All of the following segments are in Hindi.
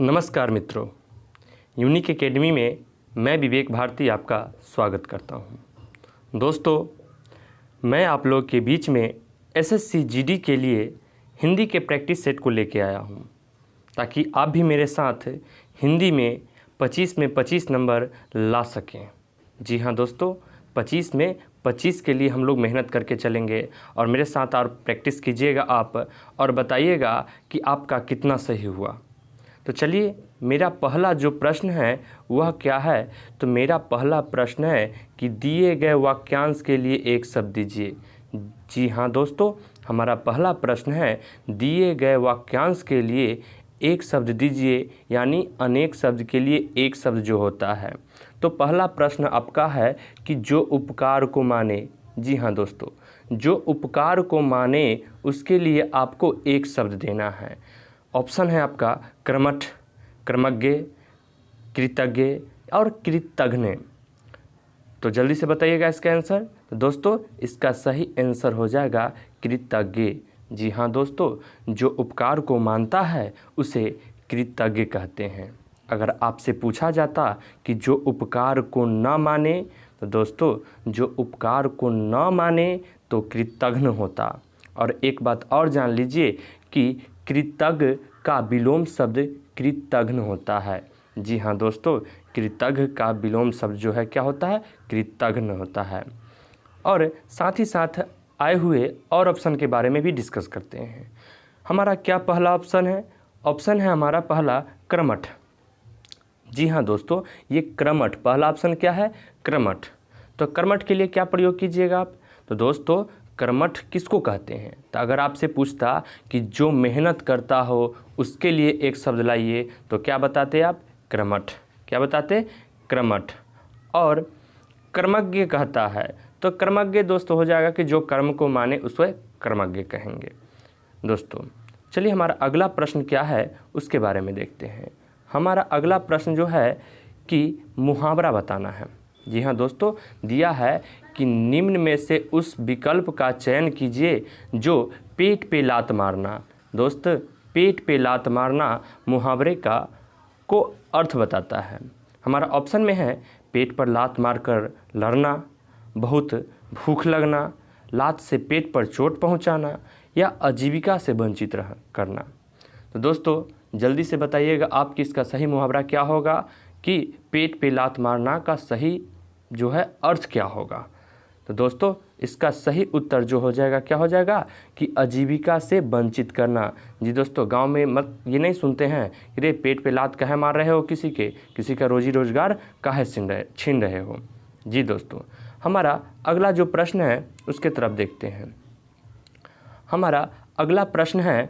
नमस्कार मित्रों, यूनिक एकेडमी में मैं विवेक भारती आपका स्वागत करता हूं। दोस्तों, मैं आप लोगों के बीच में एसएससी जीडी के लिए हिंदी के प्रैक्टिस सेट को लेके आया हूं, ताकि आप भी मेरे साथ हिंदी में 25 में 25 नंबर ला सकें। जी हाँ दोस्तों, 25 में 25 के लिए हम लोग मेहनत करके चलेंगे और मेरे साथ और प्रैक्टिस कीजिएगा आप और बताइएगा कि आपका कितना सही हुआ। तो चलिए, मेरा पहला जो प्रश्न है वह क्या है। तो मेरा पहला प्रश्न है कि दिए गए वाक्यांश के लिए एक शब्द दीजिए। जी हाँ दोस्तों, हमारा पहला प्रश्न है दिए गए वाक्यांश के लिए एक शब्द दीजिए, यानी अनेक शब्द के लिए एक शब्द जो होता है। तो पहला प्रश्न आपका है कि जो उपकार को माने। जी हाँ दोस्तों, जो उपकार को माने उसके लिए आपको एक शब्द देना है। ऑप्शन है आपका कर्मठ, कर्मज्ञ, कृतज्ञ और कृतघ्न। तो जल्दी से बताइएगा इसका आंसर। तो दोस्तों, इसका सही आंसर हो जाएगा कृतज्ञ। जी हाँ दोस्तों, जो उपकार को मानता है उसे कृतज्ञ कहते हैं। अगर आपसे पूछा जाता कि जो उपकार को न माने, तो दोस्तों जो उपकार को न माने तो कृतघ्न होता। और एक बात और जान लीजिए कि कृतज्ञ का विलोम शब्द कृतघ्न होता है। जी हाँ दोस्तों, कृतज्ञ का विलोम शब्द जो है क्या होता है, कृतघ्न होता है। और साथ ही साथ आए हुए और ऑप्शन के बारे में भी डिस्कस करते हैं। हमारा क्या पहला ऑप्शन है? ऑप्शन है हमारा पहला कर्मठ। जी हाँ दोस्तों, ये कर्मठ, पहला ऑप्शन क्या है, कर्मठ। तो कर्मठ के लिए क्या प्रयोग कीजिएगा आप? तो दोस्तों कर्मठ किसको कहते हैं? तो अगर आपसे पूछता कि जो मेहनत करता हो उसके लिए एक शब्द लाइए, तो क्या बताते आप? कर्मठ। क्या बताते? कर्मठ। और कर्मज्ञ कहता है, तो कर्मज्ञ दोस्तों हो जाएगा कि जो कर्म को माने उसे कर्मज्ञ कहेंगे। दोस्तों चलिए, हमारा अगला प्रश्न क्या है उसके बारे में देखते हैं। हमारा अगला प्रश्न जो है कि मुहावरा बताना है। जी हाँ दोस्तों, दिया है कि निम्न में से उस विकल्प का चयन कीजिए जो पेट पे लात मारना। दोस्त, पेट पे लात मारना मुहावरे का को अर्थ बताता है। हमारा ऑप्शन में है पेट पर लात मारकर लड़ना, बहुत भूख लगना, लात से पेट पर चोट पहुंचाना या आजीविका से वंचित करना। तो दोस्तों जल्दी से बताइएगा आप कि इसका सही मुहावरा क्या होगा, कि पेट पे लात मारना का सही जो है अर्थ क्या होगा। तो दोस्तों इसका सही उत्तर जो हो जाएगा क्या हो जाएगा, कि आजीविका से वंचित करना। जी दोस्तों, गांव में मत ये नहीं सुनते हैं कि रे पेट पे लात काहे मार रहे हो, किसी का रोजी रोजगार काहे छीन रहे हो। जी दोस्तों, हमारा अगला जो प्रश्न है उसके तरफ देखते हैं। हमारा अगला प्रश्न है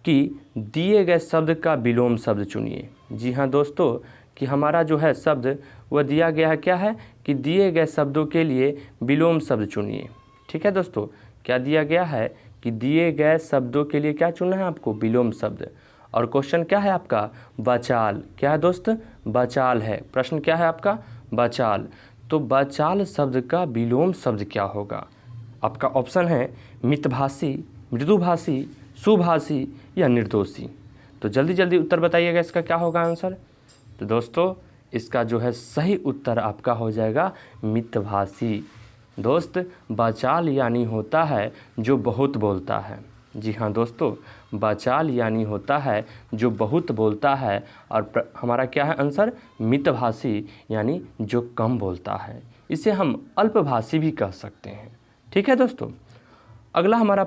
कि दिए गए शब्द का विलोम शब्द चुनिए। जी हाँ दोस्तों, कि हमारा जो है शब्द वह दिया गया है क्या है, कि दिए गए शब्दों के लिए विलोम शब्द चुनिए। ठीक है दोस्तों, क्या दिया गया है कि दिए गए शब्दों के लिए क्या चुनना है आपको, विलोम शब्द। और क्वेश्चन क्या है आपका, बचाल। क्या है दोस्त, बचाल है। प्रश्न क्या है आपका, बचाल। तो बचाल शब्द का विलोम शब्द क्या होगा? आपका ऑप्शन है मितभाषी, मृदुभाषी, सुभाषी या निर्दोषी। तो जल्दी जल्दी उत्तर बताइएगा इसका क्या होगा आंसर। तो दोस्तों इसका जो है सही उत्तर आपका हो जाएगा मितभाषी। दोस्त, बचाल यानी होता है जो बहुत बोलता है। जी हाँ दोस्तों, बचाल यानी होता है जो बहुत बोलता है। और हमारा क्या है आंसर, मितभाषी यानी जो कम बोलता है। इसे हम अल्पभाषी भी कह सकते हैं। ठीक है दोस्तों, अगला हमारा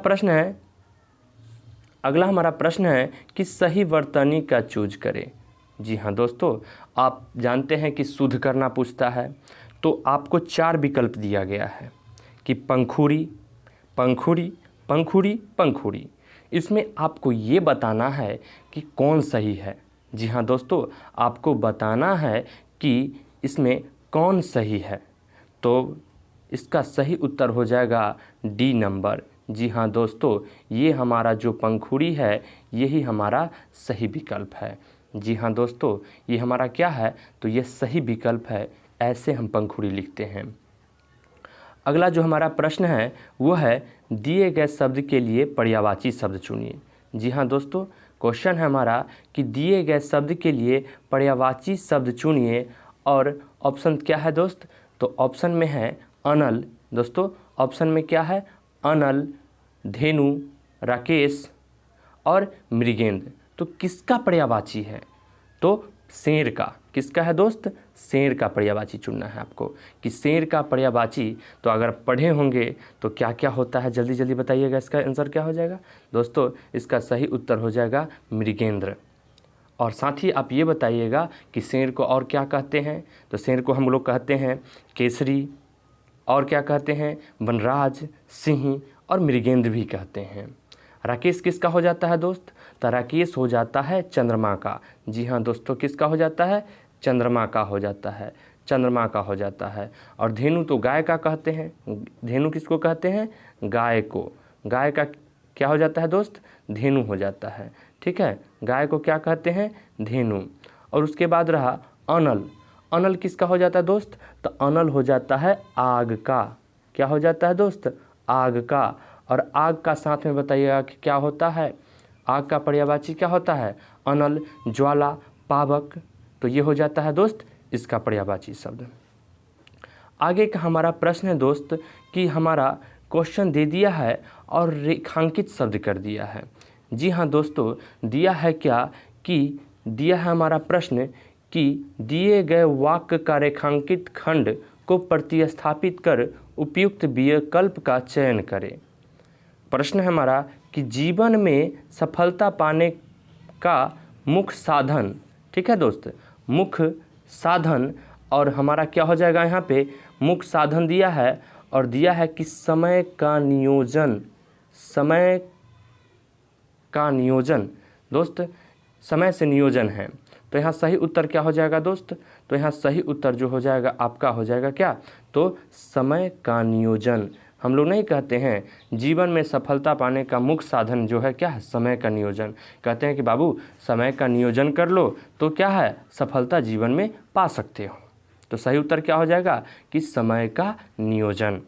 प्रश्न है कि सही वर्तनी का चूज करें। जी हाँ दोस्तों, आप जानते हैं कि शुद्ध करना पूछता है, तो आपको 4 विकल्प दिया गया है कि पंखुड़ी, पंखुड़ी, पंखुड़ी, पंखुड़ी। इसमें आपको ये बताना है कि कौन सही है। जी हाँ दोस्तों, आपको बताना है कि इसमें कौन सही है। तो इसका सही उत्तर हो जाएगा डी नंबर। जी हाँ दोस्तों, ये हमारा जो पंखुड़ी है यही हमारा सही विकल्प है। जी हाँ दोस्तों, ये हमारा क्या है, तो ये सही विकल्प है। ऐसे हम पंखुड़ी लिखते हैं। अगला जो हमारा प्रश्न है वो है दिए गए शब्द के लिए पर्यायवाची शब्द चुनिए। जी हाँ दोस्तों, क्वेश्चन है हमारा कि दिए गए शब्द के लिए पर्यायवाची शब्द चुनिए। और ऑप्शन क्या है दोस्त? तो ऑप्शन में है अनल। दोस्तों ऑप्शन में क्या है? अनल, धेनु, राकेश और मृगेंद्र। तो किसका पर्यायवाची है? तो शेर का। किसका है दोस्त? शेर का पर्यायवाची चुनना है आपको कि शेर का पर्यायवाची। तो अगर पढ़े होंगे तो क्या क्या होता है, जल्दी जल्दी बताइएगा। इसका आंसर क्या हो जाएगा दोस्तों? इसका सही उत्तर हो जाएगा मृगेंद्र। और साथ ही आप ये बताइएगा कि शेर को और क्या कहते हैं? तो शेर को हम लोग कहते हैं केसरी, और क्या कहते हैं? वनराज, सिंह और मृगेंद्र भी कहते हैं। राकेश किसका हो जाता है दोस्त? तो राकेश हो जाता है चंद्रमा का। जी हाँ दोस्तों, किसका हो जाता है? चंद्रमा का हो जाता है, चंद्रमा का हो जाता है। और धेनु तो गाय का कहते हैं। धेनु किसको कहते हैं? गाय को। गाय का क्या हो जाता है दोस्त? धेनु हो जाता है। ठीक है, गाय को क्या कहते हैं? धेनु। और उसके बाद रहा अनल। अनल किसका हो जाता है दोस्त? तो अनल हो जाता है आग का। क्या हो जाता है दोस्त? आग का। और आग का साथ में बताइएगा कि क्या होता है? आग का पर्यायवाची क्या होता है? अनल, ज्वाला, पावक। तो ये हो जाता है दोस्त इसका पर्यायवाची शब्द। आगे का हमारा प्रश्न है दोस्त कि हमारा क्वेश्चन दे दिया है और रेखांकित शब्द कर दिया है। जी हाँ दोस्तों, दिया है क्या कि दिया है हमारा प्रश्न कि दिए गए वाक्य का रेखांकित खंड को प्रतिस्थापित कर उपयुक्त विकल्प का चयन करें। प्रश्न है हमारा कि जीवन में सफलता पाने का मुख्य साधन। ठीक है दोस्त, मुख्य साधन। और हमारा क्या हो जाएगा यहाँ पे? मुख्य साधन दिया है और दिया है कि समय का नियोजन। समय का नियोजन दोस्त, समय से नियोजन है। तो यहाँ सही उत्तर क्या हो जाएगा दोस्त? तो यहाँ सही उत्तर जो हो जाएगा आपका हो जाएगा क्या? तो समय का नियोजन। हम लोग नहीं कहते हैं जीवन में सफलता पाने का मुख्य साधन जो है क्या है? समय का नियोजन। कहते हैं कि बाबू समय का नियोजन कर लो तो क्या है? सफलता जीवन में पा सकते हो। तो सही उत्तर क्या हो जाएगा? कि समय का नियोजन।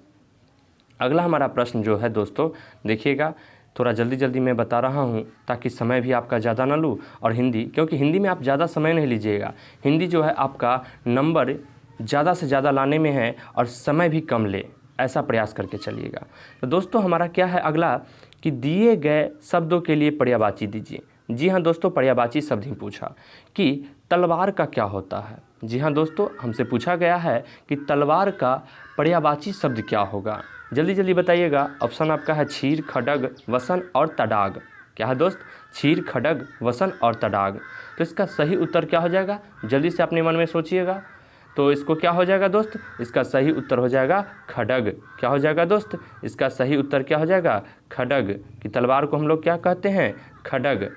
अगला हमारा प्रश्न जो है दोस्तों, देखिएगा थोड़ा जल्दी जल्दी मैं बता रहा हूँ ताकि समय भी आपका ज़्यादा ना लूँ। और हिंदी, क्योंकि हिंदी में आप ज़्यादा समय नहीं लीजिएगा। हिंदी जो है आपका नंबर ज़्यादा से ज़्यादा लाने में है और समय भी कम ले, ऐसा प्रयास करके चलिएगा। तो दोस्तों हमारा क्या है अगला कि दिए गए शब्दों के लिए पर्यायवाची दीजिए। जी हाँ दोस्तों, पर्यायवाची शब्द ही पूछा कि तलवार का क्या होता है। जी हाँ दोस्तों, हमसे पूछा गया है कि तलवार का पर्यायवाची शब्द क्या होगा। जल्दी जल्दी बताइएगा। ऑप्शन आपका है क्षीर, खड्ग, वसन और तडाग। क्या है दोस्त? क्षीर, खड्ग, वसन और तडाग। तो इसका सही उत्तर क्या हो जाएगा? जल्दी से अपने मन में सोचिएगा। तो इसको क्या हो जाएगा दोस्त? इसका सही उत्तर हो जाएगा खड्ग। क्या हो जाएगा दोस्त? इसका सही उत्तर क्या हो जाएगा? खड्ग। कि तलवार को हम लोग क्या कहते हैं? खड्ग।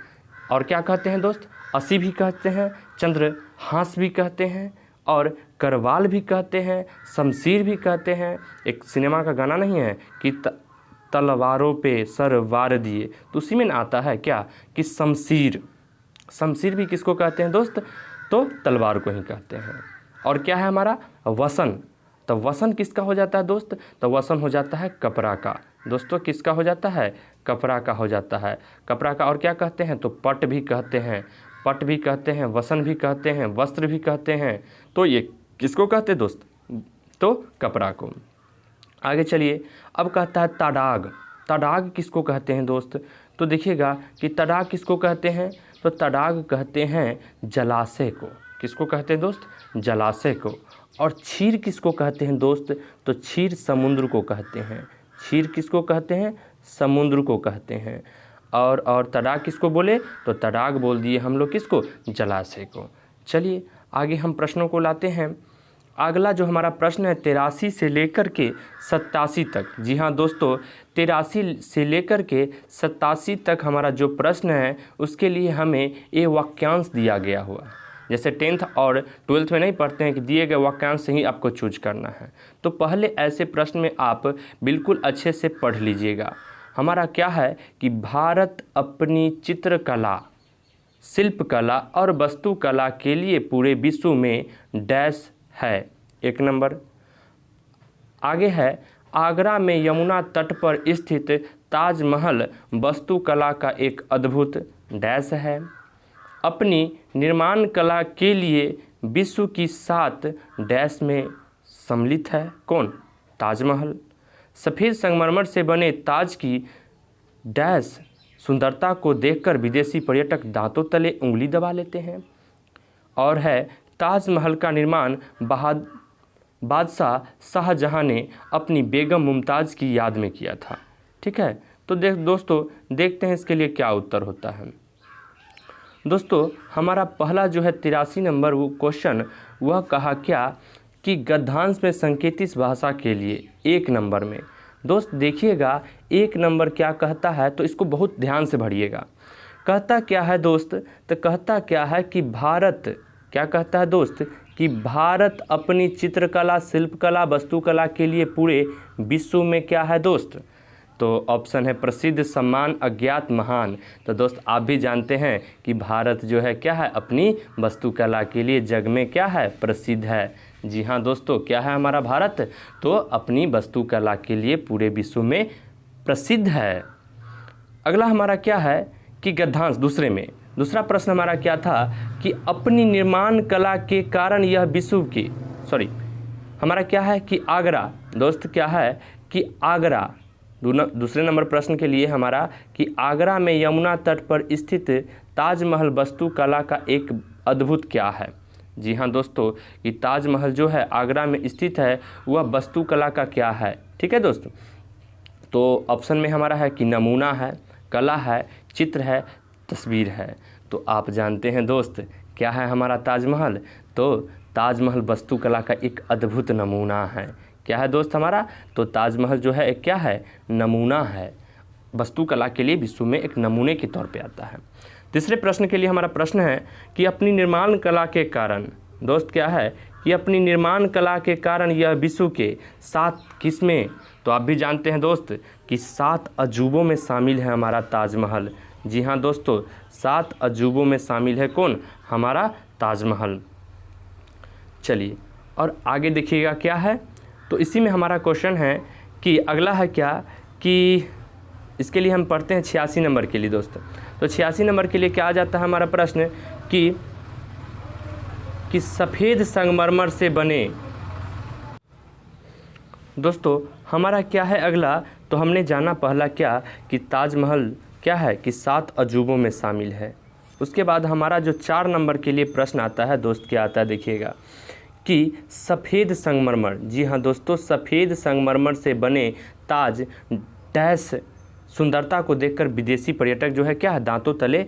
और क्या कहते हैं दोस्त? असी भी कहते हैं, चंद्रहास भी कहते हैं और करवाल भी कहते हैं, शमशीर भी कहते हैं। एक सिनेमा का गाना नहीं है कि तलवारों पे सर वार दिए, तो उसी में आता है क्या कि शमशीर। शमशीर भी किसको कहते हैं दोस्त? तो तलवार को ही कहते हैं। और क्या है हमारा? वसन। तो वसन किसका हो जाता है दोस्त? तो वसन हो जाता है कपड़ा का। दोस्तों किसका हो जाता है? कपड़ा का हो जाता है। कपड़ा का और क्या कहते हैं? तो पट भी कहते हैं, पट भी कहते हैं, वसन भी कहते हैं, वस्त्र भी कहते हैं। तो ये किसको कहते हैं दोस्त? तो कपड़ा को। आगे चलिए, अब कहता है तडाग। तडाग किसको कहते हैं दोस्त? तो देखिएगा कि तडाग किसको कहते हैं? तो तडाग कहते हैं जलाशय को। किसको कहते हैं दोस्त? जलाशय को। और क्षीर किसको कहते हैं दोस्त? तो क्षीर समुद्र को कहते हैं। क्षीर किसको कहते हैं? समुद्र को कहते हैं। और तडाग किसको बोले? तो तडाग बोल दिए हम लोग किसको? जलाशय को। चलिए आगे हम प्रश्नों को लाते हैं। अगला जो हमारा प्रश्न है 83 से लेकर के 87 तक। जी हाँ दोस्तों, 83 से लेकर के 87 तक हमारा जो प्रश्न है उसके लिए हमें ये वाक्यांश दिया गया हुआ है। जैसे 10th और 12th में नहीं पढ़ते हैं कि दिए गए वाक्यांश से ही आपको चूज करना है। तो पहले ऐसे प्रश्न में आप बिल्कुल अच्छे से पढ़ लीजिएगा। हमारा क्या है कि भारत अपनी चित्रकला, शिल्पकला और वास्तुकला के लिए पूरे विश्व में डैश है। 1 नंबर। आगे है आगरा में यमुना तट पर स्थित ताजमहल वास्तुकला का एक अद्भुत डैश है। अपनी निर्माण कला के लिए विश्व की 7 डैश में सम्मिलित है। कौन? ताजमहल। सफ़ेद संगमरमर से बने ताज की डैश सुंदरता को देखकर विदेशी पर्यटक दांतों तले उंगली दबा लेते हैं। और है ताजमहल का निर्माण बादशाह शाहजहां ने अपनी बेगम मुमताज़ की याद में किया था। ठीक है, तो दोस्तों देखते हैं इसके लिए क्या उत्तर होता है। दोस्तों हमारा पहला जो है 83 नंबर वो क्वेश्चन, वह कहा क्या कि गद्यांश में संकेतित भाषा के लिए 1 नंबर में। दोस्त देखिएगा 1 नंबर क्या कहता है, तो इसको बहुत ध्यान से पढ़िएगा। कहता क्या है दोस्त? तो कहता क्या है कि भारत, क्या कहता है दोस्त कि भारत अपनी चित्रकला, शिल्पकला, वास्तुकला के लिए पूरे विश्व में क्या है दोस्त? तो ऑप्शन है प्रसिद्ध, सम्मान, अज्ञात, महान। तो दोस्त आप भी जानते हैं कि भारत जो है क्या है, अपनी वास्तुकला के लिए जग में क्या है, प्रसिद्ध है। जी हाँ दोस्तों, क्या है हमारा भारत? तो अपनी वास्तुकला के लिए पूरे विश्व में प्रसिद्ध है। अगला हमारा क्या है कि गद्यांश दूसरे में, दूसरा प्रश्न हमारा क्या था कि अपनी निर्माण कला के कारण यह विश्व की, हमारा क्या है कि आगरा। दोस्त क्या है कि आगरा, दूसरे नंबर प्रश्न के लिए हमारा कि आगरा में यमुना तट पर स्थित ताजमहल वास्तुकला का एक अद्भुत क्या है। जी हाँ दोस्तों, कि ताजमहल जो है आगरा में स्थित है, वह वास्तुकला का क्या है। ठीक है दोस्तों, तो ऑप्शन में हमारा है कि नमूना है, कला है, चित्र है, तस्वीर है। तो आप जानते हैं दोस्त क्या है हमारा ताजमहल? तो ताजमहल वास्तुकला का एक अद्भुत नमूना है। क्या है दोस्त हमारा? तो ताजमहल जो है एक क्या है, नमूना है, वास्तुकला के लिए विश्व में एक नमूने के तौर पे आता है। तीसरे प्रश्न के लिए हमारा प्रश्न है कि अपनी निर्माण कला के कारण, दोस्त क्या है कि अपनी निर्माण कला के कारण यह विश्व के 7 किस्में, तो आप भी जानते हैं दोस्त कि 7 अजूबों में शामिल है हमारा ताजमहल। जी हाँ दोस्तों, 7 अजूबों में शामिल है कौन? हमारा ताजमहल। चलिए और आगे देखिएगा क्या है। तो इसी में हमारा क्वेश्चन है कि अगला है क्या कि इसके लिए हम पढ़ते हैं 86 नंबर के लिए दोस्त। तो 86 नंबर के लिए क्या आ जाता है हमारा प्रश्न कि सफ़ेद संगमरमर से बने। दोस्तों हमारा क्या है अगला, तो हमने जाना पहला क्या कि ताजमहल क्या है कि 7 अजूबों में शामिल है। उसके बाद हमारा जो 4 नंबर के लिए प्रश्न आता है दोस्त, क्या आता है देखिएगा कि सफ़ेद संगमरमर। जी हाँ दोस्तों, सफ़ेद संगमरमर से बने ताज डैश सुंदरता को देखकर विदेशी पर्यटक जो है क्या है, दांतों तले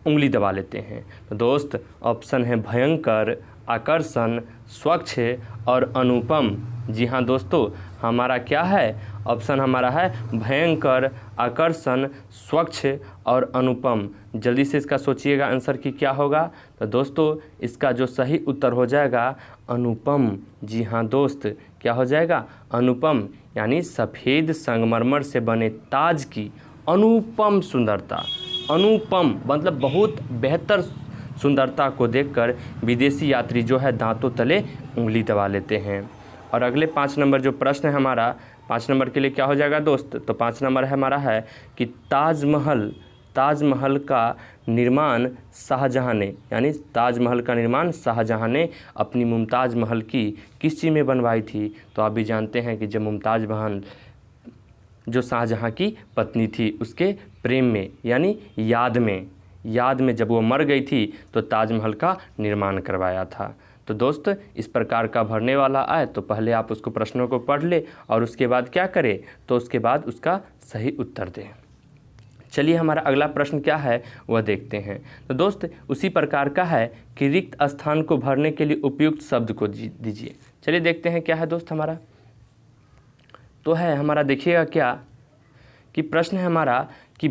उंगली दबा लेते हैं। तो दोस्त ऑप्शन है भयंकर, आकर्षण, स्वच्छ और अनुपम। जी हाँ दोस्तों, हमारा क्या है ऑप्शन हमारा है भयंकर, आकर्षण, स्वच्छ और अनुपम। जल्दी से इसका सोचिएगा आंसर की क्या होगा। तो दोस्तों इसका जो सही उत्तर हो जाएगा अनुपम। जी हाँ दोस्त, क्या हो जाएगा? अनुपम, यानी सफ़ेद संगमरमर से बने ताज की अनुपम सुंदरता, अनुपम मतलब बहुत बेहतर सुंदरता को देखकर विदेशी यात्री जो है दांतों तले उंगली दबा लेते हैं। और अगले 5 नंबर जो प्रश्न है हमारा, 5 नंबर के लिए क्या हो जाएगा दोस्त? तो 5 नंबर है हमारा है कि ताजमहल का निर्माण शाहजहां ने, यानी ताजमहल का निर्माण शाहजहां ने अपनी मुमताज़ महल की किस चीज़ में बनवाई थी? तो आप भी जानते हैं कि जब मुमताज़ महल जो शाहजहां की पत्नी थी उसके प्रेम में यानी याद में जब वो मर गई थी तो ताजमहल का निर्माण करवाया था। तो दोस्त इस प्रकार का भरने वाला आए तो पहले आप उसको प्रश्नों को पढ़ ले और उसके बाद क्या करें, तो उसके बाद उसका सही उत्तर दें। चलिए हमारा अगला प्रश्न क्या है वह देखते हैं। तो दोस्त उसी प्रकार का है कि रिक्त स्थान को भरने के लिए उपयुक्त शब्द को दीजिए। चलिए देखते हैं क्या है दोस्त हमारा। तो है हमारा देखिएगा क्या कि प्रश्न है हमारा कि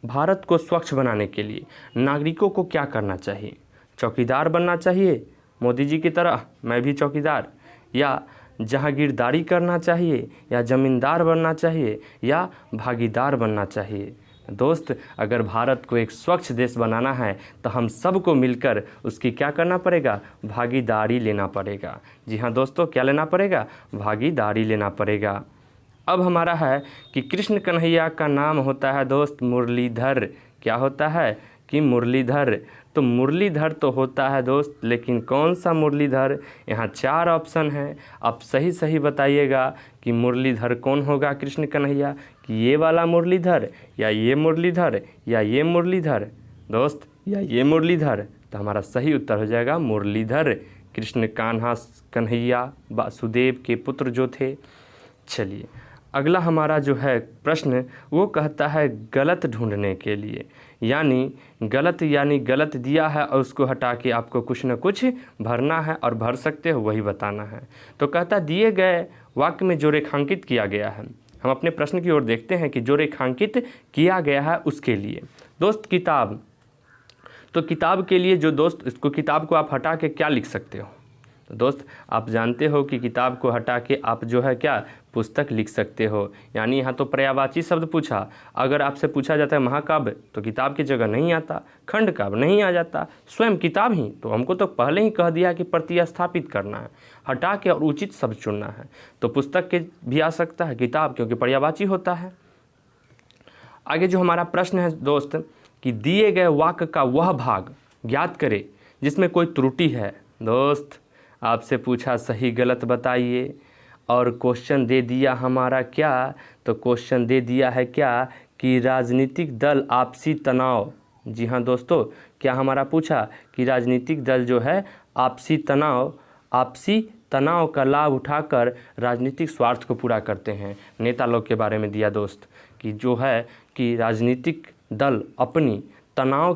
भारत को स्वच्छ बनाने के लिए नागरिकों को क्या करना चाहिए? चौकीदार बनना चाहिए मोदी जी की तरह, मैं भी चौकीदार, या जहांगीरदारी करना चाहिए, या ज़मींदार बनना चाहिए, या भागीदार बनना चाहिए? दोस्त अगर भारत को एक स्वच्छ देश बनाना है तो हम सबको मिलकर उसकी क्या करना पड़ेगा? भागीदारी लेना पड़ेगा। जी हाँ दोस्तों, क्या लेना पड़ेगा? भागीदारी लेना पड़ेगा। अब हमारा है कि कृष्ण कन्हैया का नाम होता है दोस्त मुरलीधर। क्या होता है कि मुरलीधर। तो मुरलीधर तो होता है दोस्त, लेकिन कौन सा मुरलीधर। यहाँ 4 ऑप्शन हैं, आप सही सही बताइएगा कि मुरलीधर कौन होगा कृष्ण कन्हैया, कि ये वाला मुरलीधर या ये मुरलीधर या ये मुरलीधर दोस्त या ये मुरलीधर। तो हमारा सही उत्तर हो जाएगा मुरलीधर, कृष्ण कान्हा कन्हैया वासुदेव के पुत्र जो थे। चलिए अगला हमारा जो है प्रश्न वो कहता है गलत ढूंढने के लिए, यानी गलत दिया है और उसको हटा के आपको कुछ न कुछ भरना है और भर सकते हो वही बताना है। तो कहता दिए गए वाक्य में जो रेखांकित किया गया है, हम अपने प्रश्न की ओर देखते हैं कि जो रेखांकित किया गया है उसके लिए दोस्त किताब। तो किताब के लिए जो दोस्त इसको किताब को आप हटा के क्या लिख सकते हो। तो दोस्त आप जानते हो कि किताब को हटा के आप जो है क्या पुस्तक लिख सकते हो। यानी यहाँ तो पर्यायवाची शब्द पूछा, अगर आपसे पूछा जाता है महाकाव्य तो किताब की जगह नहीं आता, खंड काव्य नहीं आ जाता, स्वयं किताब ही। तो हमको तो पहले ही कह दिया कि प्रतिस्थापित करना है, हटा के और उचित शब्द चुनना है। तो पुस्तक के भी आ सकता है किताब, क्योंकि पर्यायवाची होता है। आगे जो हमारा प्रश्न है दोस्त कि दिए गए वाक्य का वह भाग ज्ञात करें जिसमें कोई त्रुटि है। दोस्त आपसे पूछा सही गलत बताइए, और क्वेश्चन दे दिया हमारा क्या, तो क्वेश्चन दे दिया है क्या कि राजनीतिक दल आपसी तनाव। जी हाँ दोस्तों, क्या हमारा पूछा कि राजनीतिक दल जो है आपसी तनाव का लाभ उठाकर राजनीतिक स्वार्थ को पूरा करते हैं। नेता लोग के बारे में दिया दोस्त कि जो है कि राजनीतिक दल अपनी तनाव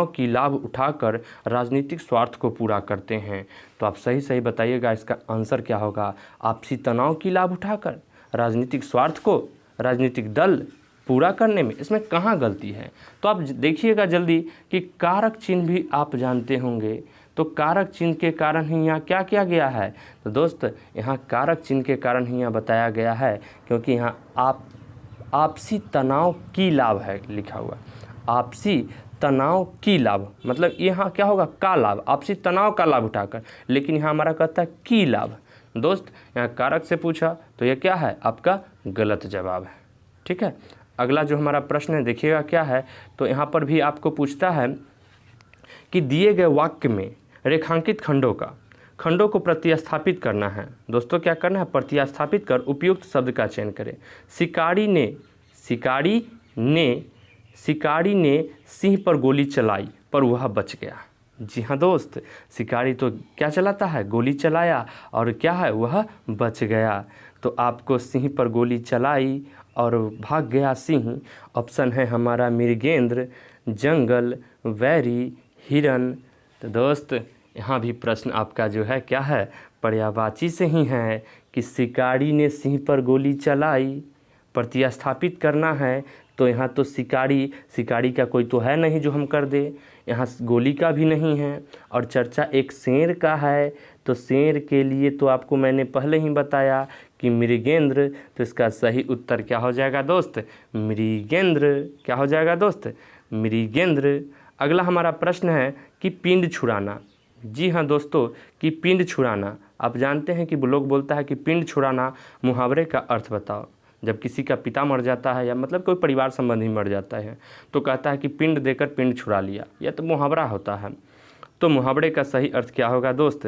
की लाभ उठाकर राजनीतिक स्वार्थ को पूरा करते हैं। तो आप सही सही बताइएगा इसका आंसर क्या होगा। आपसी तनाव की लाभ उठाकर राजनीतिक स्वार्थ को राजनीतिक दल पूरा करने में इसमें कहाँ गलती है। तो आप देखिएगा जल्दी कि कारक चिन्ह भी आप जानते होंगे। तो कारक चिन्ह के कारण ही यहाँ क्या किया गया है। तो दोस्त यहाँ कारक चिन्ह के कारण ही यहाँ बताया गया है, क्योंकि यहाँ आपसी तनाव की लाभ है लिखा हुआ। आपसी तनाव की लाभ मतलब यहाँ क्या होगा, का लाभ, आपसी तनाव का लाभ उठाकर, लेकिन यहाँ हमारा कहता है की लाभ। दोस्त यहाँ कारक से पूछा तो यह क्या है, आपका गलत जवाब है। ठीक है, अगला जो हमारा प्रश्न है देखिएगा क्या है। तो यहाँ पर भी आपको पूछता है कि दिए गए वाक्य में रेखांकित खंडों को प्रतिस्थापित करना है। दोस्तों क्या करना है, प्रतिस्थापित कर उपयुक्त शब्द का चयन करें। शिकारी ने सिंह पर गोली चलाई पर वह बच गया। जी हाँ दोस्त, शिकारी तो क्या चलाता है, गोली चलाया, और क्या है, वह बच गया। तो आपको सिंह पर गोली चलाई और भाग गया सिंह। ऑप्शन है हमारा मृगेंद्र, जंगल, वैरी, हिरन। तो दोस्त यहाँ भी प्रश्न आपका जो है क्या है, पर्यायवाची से ही है कि शिकारी ने सिंह पर गोली चलाई, प्रतिस्थापित करना है। तो यहाँ तो शिकारी का कोई तो है नहीं जो हम कर दे, यहाँ गोली का भी नहीं है, और चर्चा एक शेर का है। तो शेर के लिए तो आपको मैंने पहले ही बताया कि मृगेंद्र। तो इसका सही उत्तर क्या हो जाएगा दोस्त, मृगेंद्र। क्या हो जाएगा दोस्त, मृगेंद्र। अगला हमारा प्रश्न है कि पिंड छुड़ाना। जी हाँ दोस्तों, कि पिंड छुड़ाना, आप जानते हैं कि लोग बोलता है कि पिंड छुड़ाना, मुहावरे का अर्थ बताओ। जब किसी का पिता मर जाता है या मतलब कोई परिवार संबंधी मर जाता है तो कहता है कि पिंड देकर पिंड छुड़ा लिया, यह तो मुहावरा होता है। तो मुहावरे का सही अर्थ क्या होगा दोस्त,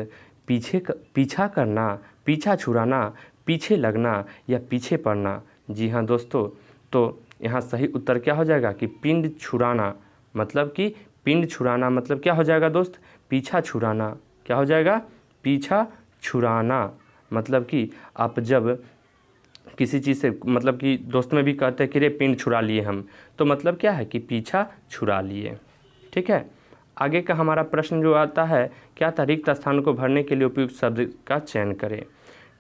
पीछा करना, पीछा छुड़ाना, पीछे लगना या पीछे पड़ना। जी हाँ दोस्तों, तो यहाँ सही उत्तर क्या हो जाएगा कि पिंड छुड़ाना, मतलब कि पिंड छुड़ाना मतलब क्या हो जाएगा दोस्त, पीछा छुड़ाना। क्या हो जाएगा, पीछा छुड़ाना। मतलब कि आप जब किसी चीज़ से, मतलब कि दोस्त में भी कहते हैं कि रे पिंड छुड़ा लिए हम, तो मतलब क्या है कि पीछा छुड़ा लिए। ठीक है, आगे का हमारा प्रश्न जो आता है क्या था, रिक्त स्थान को भरने के लिए उपयुक्त शब्द का चयन करें।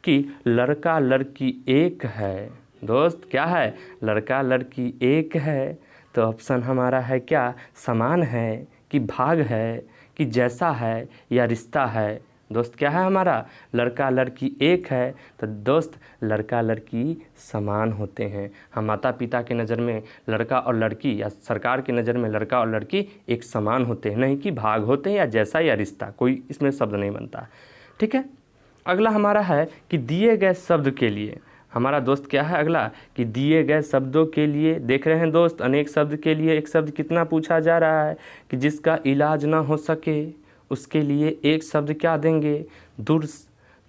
कि लड़का लड़की एक है। दोस्त क्या है, लड़का लड़की एक है। तो ऑप्शन हमारा है क्या, समान है कि भाग है कि जैसा है या रिश्ता है। दोस्त क्या है हमारा, लड़का लड़की एक है। तो दोस्त लड़का लड़की समान होते हैं। हम माता पिता के नज़र में लड़का और लड़की, या सरकार की नज़र में लड़का और लड़की एक समान होते हैं, नहीं कि भाग होते हैं या जैसा या रिश्ता, कोई इसमें शब्द नहीं बनता। ठीक है, अगला हमारा है कि दिए गए शब्द के लिए हमारा दोस्त क्या है अगला कि दिए गए शब्दों के लिए, देख रहे हैं दोस्त, अनेक शब्द के लिए एक शब्द कितना पूछा जा रहा है कि जिसका इलाज ना हो सके उसके लिए एक शब्द क्या देंगे,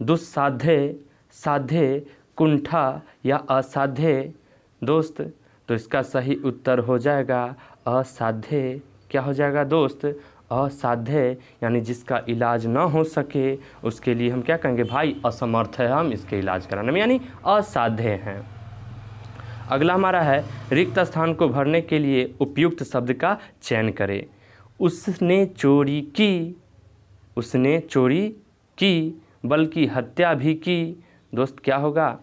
दुस्साध्य, साध्य, कुंठा या असाध्य। दोस्त तो इसका सही उत्तर हो जाएगा असाध्य। क्या हो जाएगा दोस्त, असाध्य, यानी जिसका इलाज ना हो सके उसके लिए हम क्या कहेंगे, भाई असमर्थ है हम इसके इलाज कराने में, यानी असाध्य हैं। अगला हमारा है रिक्त स्थान को भरने के लिए उपयुक्त शब्द का चयन करें। उसने चोरी की, उसने चोरी की बल्कि हत्या भी की। दोस्त क्या होगा,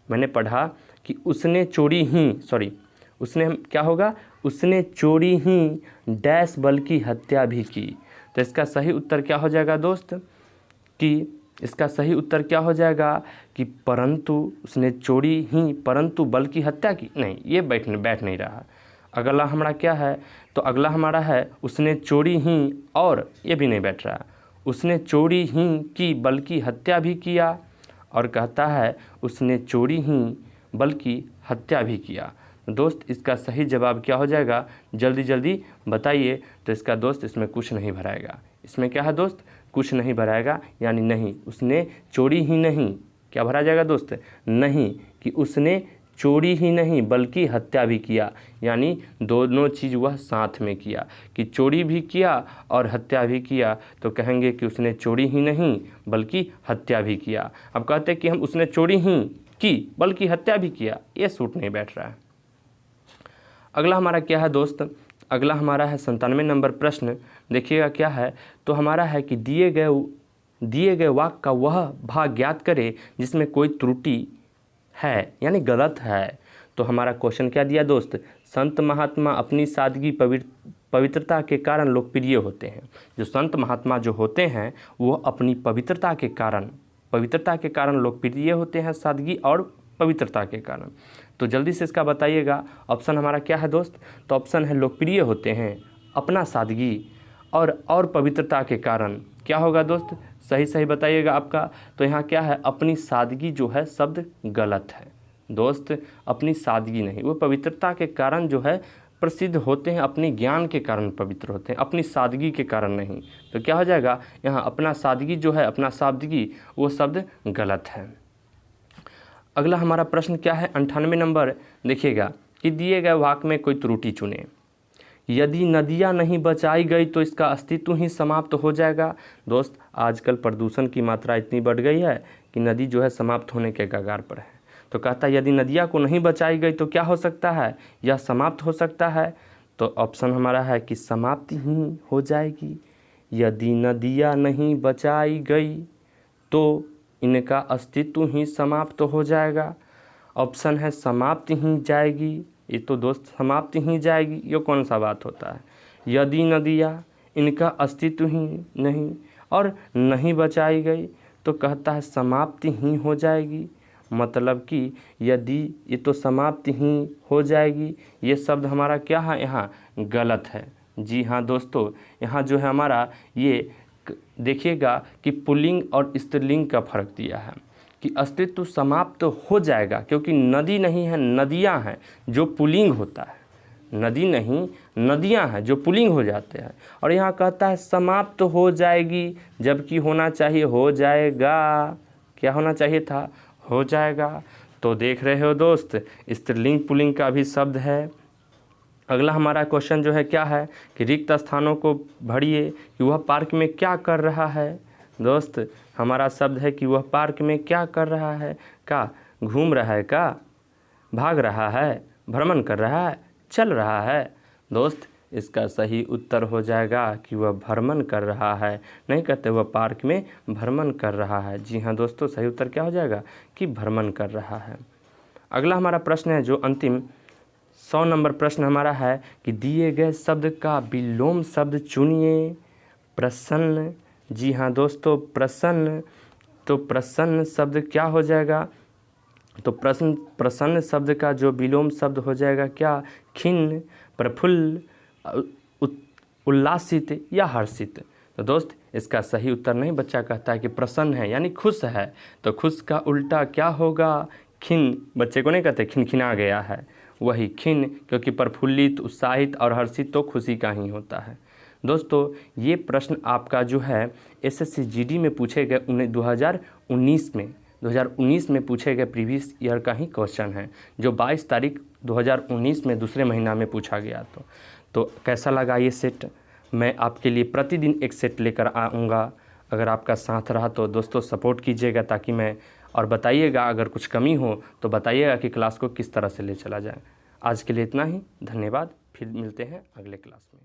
मैंने पढ़ा कि उसने चोरी ही, उसने क्या होगा, उसने चोरी ही डैश बल्कि हत्या भी की। तो इसका सही उत्तर क्या हो जाएगा दोस्त, कि इसका सही उत्तर क्या हो जाएगा कि परंतु उसने चोरी ही परंतु बल्कि हत्या की। नहीं, ये बैठ नहीं रहा। अगला हमारा क्या है, तो अगला हमारा है उसने चोरी ही, और ये भी नहीं बैठ रहा, उसने चोरी ही की बल्कि हत्या भी किया, और कहता है उसने चोरी ही बल्कि हत्या भी किया। दोस्त इसका सही जवाब क्या हो जाएगा, जल्दी जल्दी बताइए। तो इसका दोस्त इसमें कुछ नहीं भराएगा। इसमें क्या है दोस्त, कुछ नहीं भराएगा, यानी नहीं, उसने चोरी ही नहीं, क्या भरा जाएगा दोस्त, नहीं, कि उसने चोरी ही नहीं बल्कि हत्या भी किया, यानी दोनों चीज़ वह साथ में किया, कि चोरी भी किया और हत्या भी किया। तो कहेंगे कि उसने चोरी ही नहीं बल्कि हत्या भी किया। अब कहते हैं कि हम उसने चोरी ही की बल्कि हत्या भी किया, ये सूट नहीं बैठ रहा है। अगला हमारा क्या है दोस्त, अगला हमारा है 97 नंबर प्रश्न। देखिएगा क्या है, तो हमारा है कि दिए गए वाक्य का वह भाग ज्ञात करे जिसमें कोई त्रुटि है, यानी गलत है। तो हमारा क्वेश्चन क्या दिया दोस्त, संत महात्मा अपनी सादगी पवित्रता के कारण लोकप्रिय होते हैं। जो संत महात्मा जो होते हैं वो अपनी पवित्रता के कारण लोकप्रिय होते हैं, सादगी और पवित्रता के कारण। तो जल्दी से इसका बताइएगा। ऑप्शन हमारा क्या है दोस्त, तो ऑप्शन है लोकप्रिय होते हैं अपना सादगी और पवित्रता के कारण। क्या होगा दोस्त, सही बताइएगा आपका। तो यहाँ क्या है, अपनी सादगी जो है शब्द गलत है दोस्त, अपनी सादगी नहीं, वो पवित्रता के कारण जो है प्रसिद्ध होते हैं, अपने ज्ञान के कारण पवित्र होते हैं, अपनी सादगी के कारण नहीं। तो क्या हो जाएगा यहाँ, अपना सादगी जो है, अपना सादगी, वो शब्द गलत है। अगला हमारा प्रश्न क्या है 98 नंबर। देखिएगा कि दिए गए वाक्य में कोई त्रुटि चुने। यदि नदियाँ नहीं बचाई गई तो इसका अस्तित्व ही समाप्त हो जाएगा। दोस्त आजकल प्रदूषण की मात्रा इतनी बढ़ गई है कि नदी जो है समाप्त होने के कगार पर है। तो कहता है यदि नदियाँ को नहीं बचाई गई तो क्या हो सकता है, यह समाप्त हो सकता है। तो ऑप्शन हमारा है कि समाप्ति ही हो जाएगी। यदि नदियाँ नहीं बचाई गई तो इनका अस्तित्व ही समाप्त हो जाएगा। ऑप्शन है समाप्त ही जाएगी। ये तो दोस्त समाप्त ही जाएगी, ये कौन सा बात होता है। यदि नदियाँ, इनका अस्तित्व ही नहीं और नहीं बचाई गई तो कहता है समाप्त ही हो जाएगी। मतलब कि यदि ये तो समाप्त ही हो जाएगी, ये शब्द हमारा क्या है यहाँ गलत है। जी हाँ दोस्तों, यहाँ जो है हमारा ये देखिएगा कि पुल्लिंग और स्त्रीलिंग का फर्क दिया है कि अस्तित्व समाप्त हो जाएगा, क्योंकि नदी नहीं है, नदियां हैं जो पुल्लिंग होता है। नदी नहीं, नदियां हैं जो पुल्लिंग हो जाते हैं। और यहाँ कहता है समाप्त हो जाएगी, जबकि होना चाहिए हो जाएगा। क्या होना चाहिए था, हो जाएगा। तो देख रहे हो दोस्त, स्त्रीलिंग पुल्लिंग का भी शब्द है। अगला हमारा क्वेश्चन जो है क्या है कि रिक्त स्थानों को भरिए कि वह पार्क में क्या कर रहा है। दोस्त हमारा शब्द है कि वह पार्क में क्या कर रहा है, का घूम रहा है, का भाग रहा है, भ्रमण कर रहा है, चल रहा है। दोस्त इसका सही उत्तर हो जाएगा कि वह भ्रमण कर रहा है, नहीं कहते वह पार्क में भ्रमण कर रहा है। जी हाँ दोस्तों, सही उत्तर क्या हो जाएगा कि भ्रमण कर रहा है। अगला हमारा प्रश्न है जो अंतिम 100 नंबर प्रश्न हमारा है कि दिए गए शब्द का विलोम शब्द चुनिए। प्रसन्न, जी हाँ दोस्तों प्रसन्न। तो प्रसन्न शब्द क्या हो जाएगा, तो प्रसन्न शब्द का जो विलोम शब्द हो जाएगा क्या, खिन्न, प्रफुल्ल, उल्लासित या हर्षित। तो दोस्त इसका सही उत्तर नहीं, बच्चा कहता है कि प्रसन्न है यानी खुश है, तो खुश का उल्टा क्या होगा, खिन बच्चे को नहीं कहते खिनखिना गया है, वही खिन, क्योंकि प्रफुल्लित, उत्साहित और हर्षित तो खुशी का ही होता है। दोस्तों ये प्रश्न आपका जो है एसएससी जीडी में पूछे गए 2019 में पूछे गए प्रीवियस ईयर का ही क्वेश्चन है, जो 22 तारीख 2019 में दूसरे महीना में पूछा गया। तो कैसा लगा ये सेट? मैं आपके लिए प्रतिदिन एक सेट लेकर आऊँगा। अगर आपका साथ रहा तो दोस्तों सपोर्ट कीजिएगा, ताकि मैं, और बताइएगा अगर कुछ कमी हो तो बताइएगा कि क्लास को किस तरह से ले चला जाए। आज के लिए इतना ही, धन्यवाद। फिर मिलते हैं अगले क्लास में।